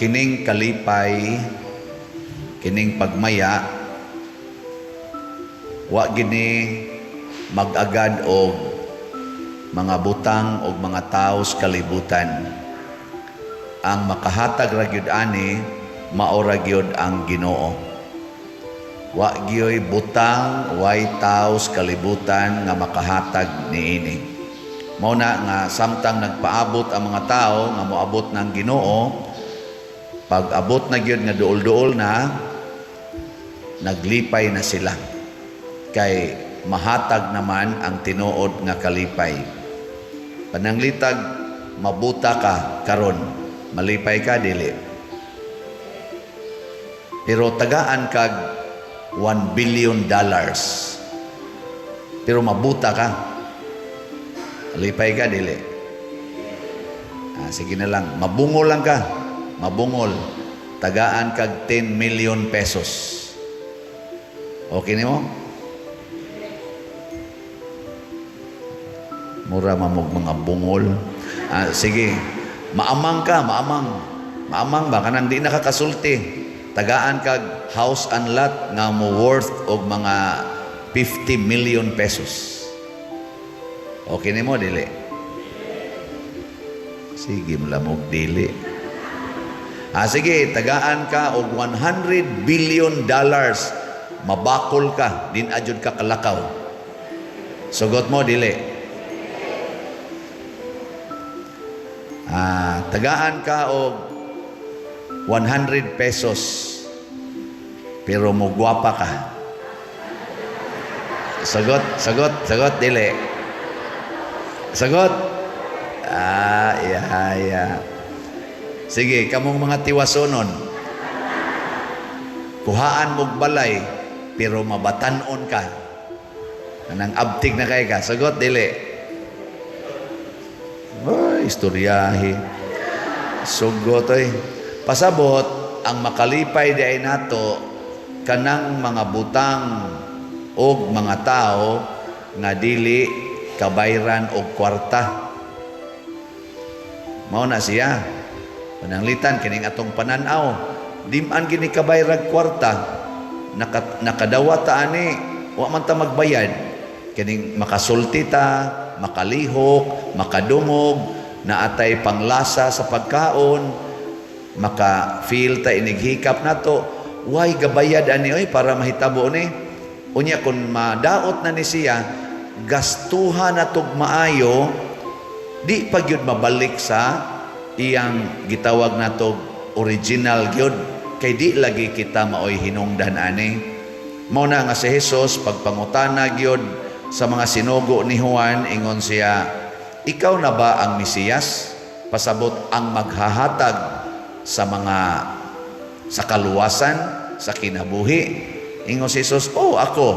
kining kalipay, kining pagmaya, wa gini mag-agad og mga butang og mga tao sa kalibutan. Ang makahatag ra gyud ani mao ra gyud ang Ginoo. Wa gyoy butang way tao sa kalibutan nga makahatag niini. Mao na nga samtang nagpaabot ang mga tao nga moabot ng Ginoo, pag abot na gyud nga duol-duol na, naglipay na sila. Kay mahatag naman ang tinuod nga kalipay. Pananglitag mabuta ka karon, malipay ka dili. Pero tagaan kag $1 billion. Pero mabuta ka, malipay ka dili. Sige na lang, mabungol lang ka, mabungol. Tagaan kag 10 million pesos. Okay nimo? Mura mamog mga bungol. Sige, maamang ka, maamang. Maamang ba? Kanang di nakakasulti. Tagaan kag house and lot nga mo worth og mga 50 million pesos. Okay nimo dili? Sige, malamog dili. Sige, tagaan ka og $100 billion. Mabakol ka, din adjud ka kalakaw. Sugot mo dili? Tagaan ka og 100 pesos pero mo gwapa ka. Sagot dili. Sagot. Yeah. Sige, kamong mga tiwasonon. Kuhaan mog balay pero mabatanon ka. Kanang abtig na kay ka. Sagot dili. Istoryahe. Sugot pasabot ang makalipay di ay nato kanang mga butang og mga tao nga dili kabayran og kwarta. Mao na siya. Pananglitan kining atong pananaw, di-an gini kabayrag kwarta, nakadawat ta ani, wa man ta magbayad. Kining makasulti ta, makalihok, makadungog, naatay panglasa sa pagkaon, maka-feel ta inighikap nato, way gabayad ani para mahitabo ni. Unya kun madaot na ni siya, gastuhan natog maayo, di pa gyud mabalik sa iyang gitawag nato original gyud, kay di lagi kita maoy hinungdan ani. Mao na nga si Jesus pagpangutana gyud sa mga sinugo ni Juan, ingon siya, ikaw na ba ang Mesiyas? Pasabot ang maghahatag sa mga sa kaluwasan, sa kinabuhi. Ingon si Jesus, ako.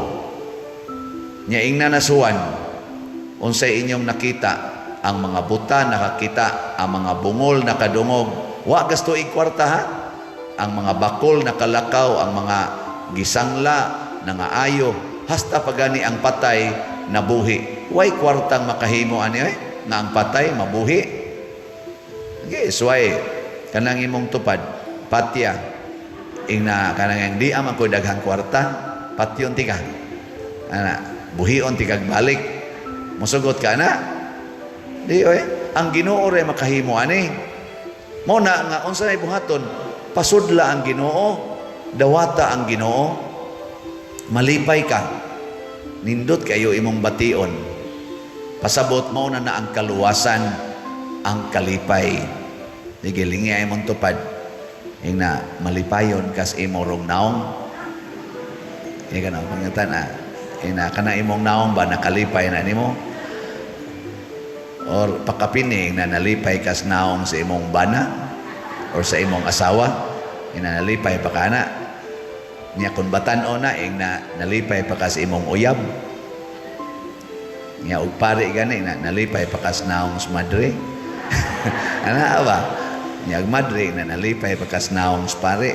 Nya ingna na Juan, unsay inyong nakita? Ang mga buta nakakita, ang mga bungol nakadungog, wa gasto ikwarta ha. Ang mga bakol nakalakaw, ang mga gisangla nangaayo, hasta pagani ang patay nabuhi. Way kwartang makahimo ani nga ang patay mabuhi. Guess why kanang imong tupad patya ingna kanang di amang ko daghang kwarta, patyon ti ka. Buhion ti kag balik. Musugot ka na. Di ang Ginoo ray makahimo ani. Mao na nga unsa nay buhaton, pasudla ang Ginoo, dawata ang Ginoo, malipay ka. Nindot kayo imong bation. Pasabot mao na ang kaluwasan, ang kalipay. Digilingi ay mong tupad. Ingna malipayon kas imo rong naong. Ika na pangatan ina kana imong naong ba nakalipay na nimo? Or pakapining na nalipay kas naong sa imong bana or sa imong asawa, inanalipay pa kana niya kun batan-o na na nalipay pa kas imong uyab niya og pare gani na nalipay pa kas naong sa madre. Ana ba niya og madre na nalipay pa kas naong sa pare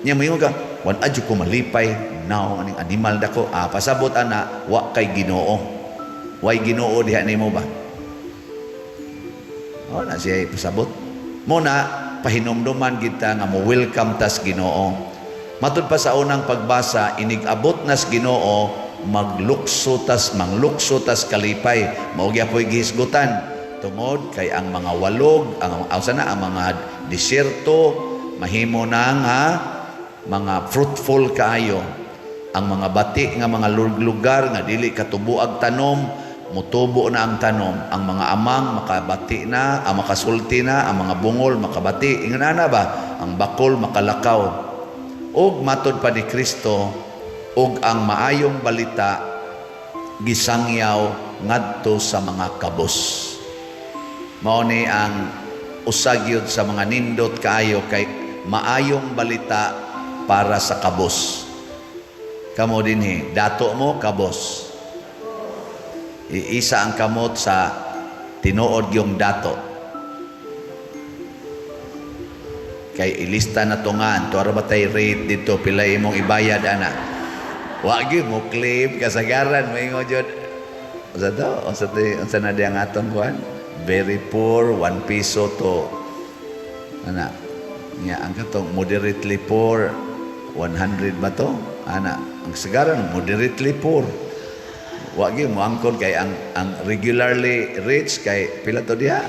niya moingon ka wan adyo ko malipay naong aning animal dako. Pasabot ana wa kay Ginoo, way Ginoo diha nimo ba? Na siya pasabot. Muna, pahinumduman kita nga mo welcome tas Ginoo. Matud pa sa unang pagbasa, inig-abot nas Ginoo maglukso tas manglukso tas kalipay. Mao gyapon gihisgutan tungod kay ang mga walog, ang mga disyerto mahimo na nga mga fruitful kaayo. Ang mga bati nga mga lugar nga dili katubuag tanom, mutubo na ang tanom. Ang mga amang makabati na, ang makasulti na, ang mga bungol makabati. Ingana ba? Ang bakol makalakaw. Og matod pa ni Kristo, og ang maayong balita gisangyaw ngadto sa mga kabos. Mao ni ang usagyod sa mga nindot kaayo kay maayong balita para sa kabos. Kamo dinhi, dato mo kabos. Iisa ang kamot sa tinuod yung dato. Kay ilista na tungan, tuwara ba tayo rate dito, pilay mong ibayad, ana. Wagi mo claim, kasagaran, may nga dyan. Unsa na diyang atong kuhan? Very poor, 1 peso to. Ana, niya, ang katong moderately poor, 100 ba to? Ana, ang sagaran, moderately poor. Wagi mo angkon kay ang regularly rich kay pila to diha?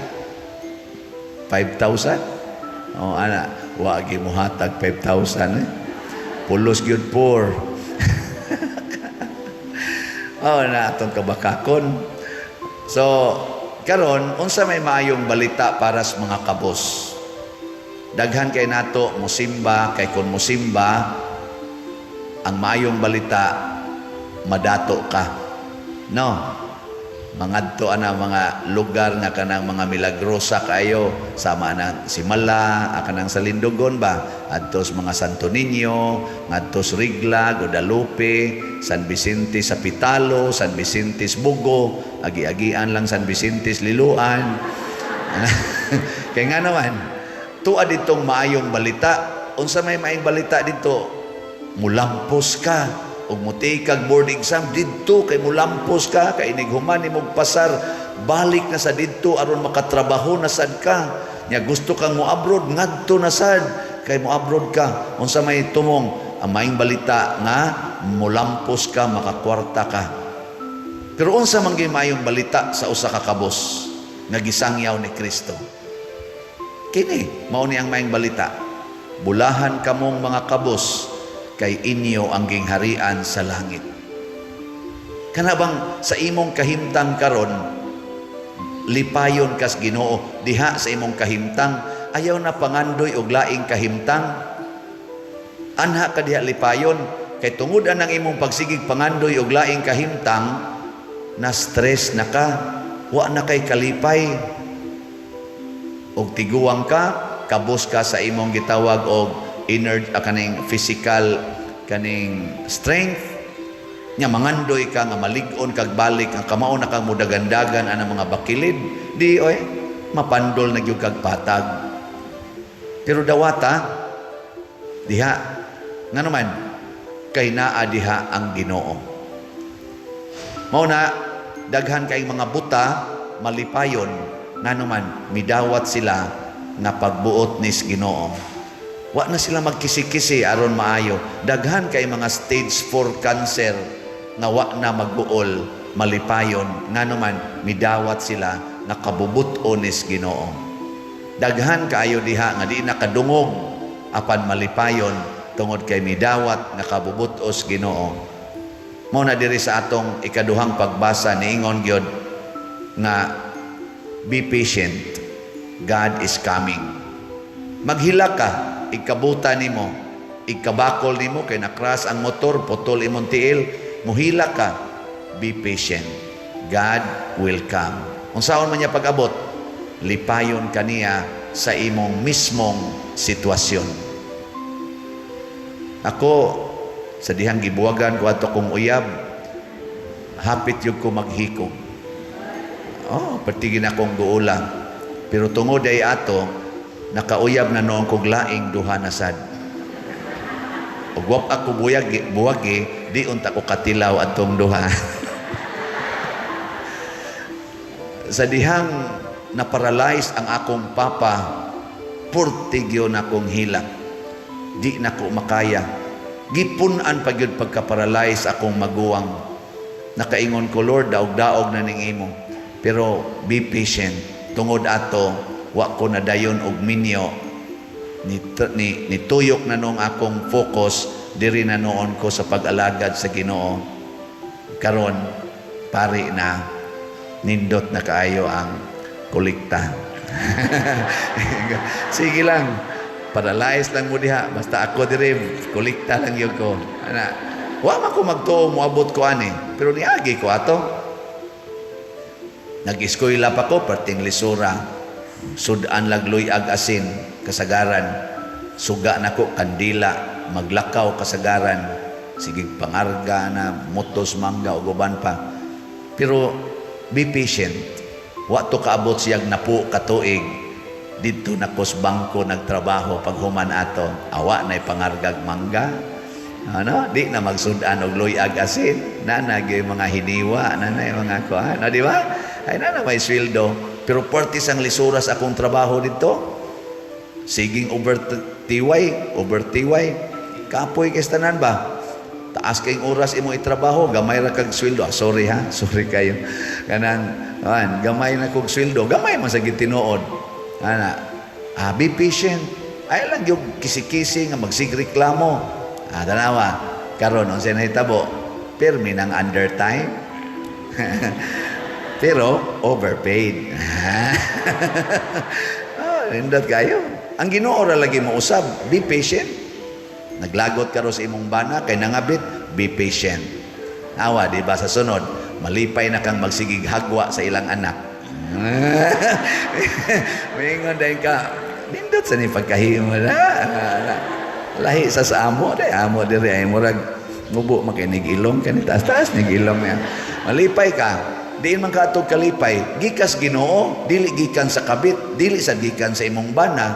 5,000? Oh, ana, wagi mo hatag 5,000 eh. Pulos gyud poor. Oh, na atong kabakakon. So, karon unsa may maayong balita para sa mga kabos? Daghan kay nato musimba, kay kun musimba ang maayong balita madato ka. No. Mangadto ana mga lugar nga kanang mga milagrosa kayo sama nang Simala, kanang sa Lindogon ba, adtos mga Santo Niño, ngadtos Rigla, Guadalupe, San Vicente sa Pitalo, San Vicente Bugo, agi-agian lang San Vicente Liluan. Kaya nga naman, tuwa ditong maayong balita. Unsa may maayong balita dito? Mulampos ka ug muti kag board exam didto kay mulampos ka kay inighuman nimong pasar balik na sa didto aron makatrabaho na sad ka nya gusto kang mo abroad ngadto na sad kay mo abroad ka. Unsa may tumong ang maayong balita nga mulampos ka makakwarta ka. Pero unsa man gyud maayong balita sa usa ka kabos nga gisangyaw ni Kristo? Kini mao ni ang maayong balita. Bulahan kamong mga kabos kay inyo ang gingharian sa langit. Kana bang sa imong kahimtang karon lipayon kas Ginoo diha sa imong kahimtang ayaw na pangandoy og laing kahimtang anha ka diha lipayon kay tungod anang imong pagsigig pangandoy og laing kahimtang na stress na ka wa na kay kalipay og tiguang ka kabos ka sa imong gitawag og kaning physical kaning strength nya mangandoy ka nga malig-on kag balik nga kamao na kang mudagandagan ana mga bakilid di oy mapandol na gyud kag patag. Pero dawata diha nga naman kay naa diha ang Ginoo. Mao na daghan kay mga buta malipayon nga naman midawat sila nga pagbuot nis Ginoo. Wa na sila magkisi-kisi aron maayo. Daghan kay mga stage 4 cancer na wa na magbuol malipayon nga naman midawat sila nga kabubuton nis Ginoo. Daghan kaayo diha nga di nakadungog apan malipayon tungod kay midawat nga kabubutos Ginoo. Mao na diri sa atong ikaduhang pagbasa niingon gyud nga be patient, God is coming. Maghila ka, ikabuta nimo, ikabakol nimo kay nakras ang motor, putol imong tiil, muhila ka, be patient. God will come. Unsaon man niya pag-abot? Lipayon kaniya sa imong mismong sitwasyon. Ako sa dihang gibuwagan ko ato kong uyab, hapit yung ko maghikog. Oh, patigin akong guula. Pero tungod ay ato, nakauyab na noong kog laing duha na sad. Ug wap ako buwagi, di unta ko katilaw atong duha. Sa dihang na-paralyze ang akong papa, purtigyo na kong hilak. Di na ko makaya. Gipunan pa gyud pagka-paralyze akong maguwang. Nakaingon ko, Lord, daog-daog na ning imo. Pero be patient. Tungod ato, wa ko na dayon og minyo. Nituyok na nung akong focus diri na noon ko sa pag-alagad sa Ginoo. Karon pari na, nindot na kaayo ang kolekta. Sige lang, paralyze lang mo diha, basta ako diri kolekta lang yun ko. Wa man ko magtuo, moabot ko ani, pero niagi ko ato. Nag-eskwela pa ko, perting lisura, sudan lagloy ag asin, kasagaran, suga na ko kandila, maglakaw kasagaran, sige pangarga na mutos mangga o guban pa. Pero be patient. Wa to kaabot siyag napo katuig dito na kos bangko nagtrabaho pag human ato. Awa na pangargag mangga. Ano, di na magsudan og loy ag asin. Nanay mga hiniwa, nanay mga kuan, di ba? Ay na may sweldo. Pero partis ang lisuras akong trabaho dito. Siging overtiway. Kapoy kay tanan ba? Taas kayong oras imo itrabaho, gamay ra kag sweldo. Sorry ha, sorry kayo. Kanang gamay na kog sweldo, gamay man sa gitinuod. Be patient. Ay lang yung kisi-kisi nga magsigreklamo. Tanawa, karon unsay nahitabo? Permi ng undertime. Pero overpaid. Nindot kayo. Ang Ginoo ra lagi mo usab, be patient. Naglagot ka ro sa imong bana kay nangabit, be patient. Awa, di ba sa sunod, malipay na kang magsigig hagwa sa ilang anak. Mingon dahil ka, nindot sa ni pagkahimo na. Lahi sa amo, dahil amo diri ay murag mubo makinig ilong, kanitaas-taas nig ilong yan. Malipay ka, diin man ka atog kalipay, gikas Ginoo, dili gikan sa kabit, dili sa gikan sa imong bana,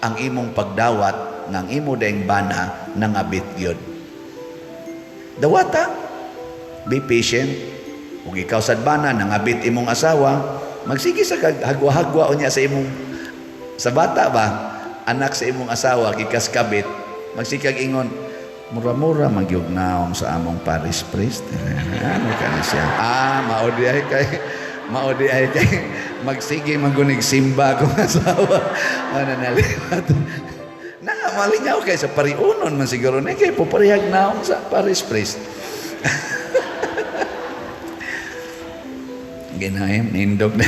ang imong pagdawat ng imo daing bana nangabit yun. Dawata, be patient. Kung ikaw sad bana nangabit imong asawa, magsige sa hagwa-hagwa unya sa imong sa bata ba, anak sa imong asawa gikas kabit, magsikag ingon, mura-mura magyug naong sa among parish priest. Ano ka na siya? Maudi ay kay magsige magunig simba kung asawa. Ano naliwat? Malingaw kay sa pariunon man siguro na kay puparihag naong sa parish priest. Ginaim, nindog na.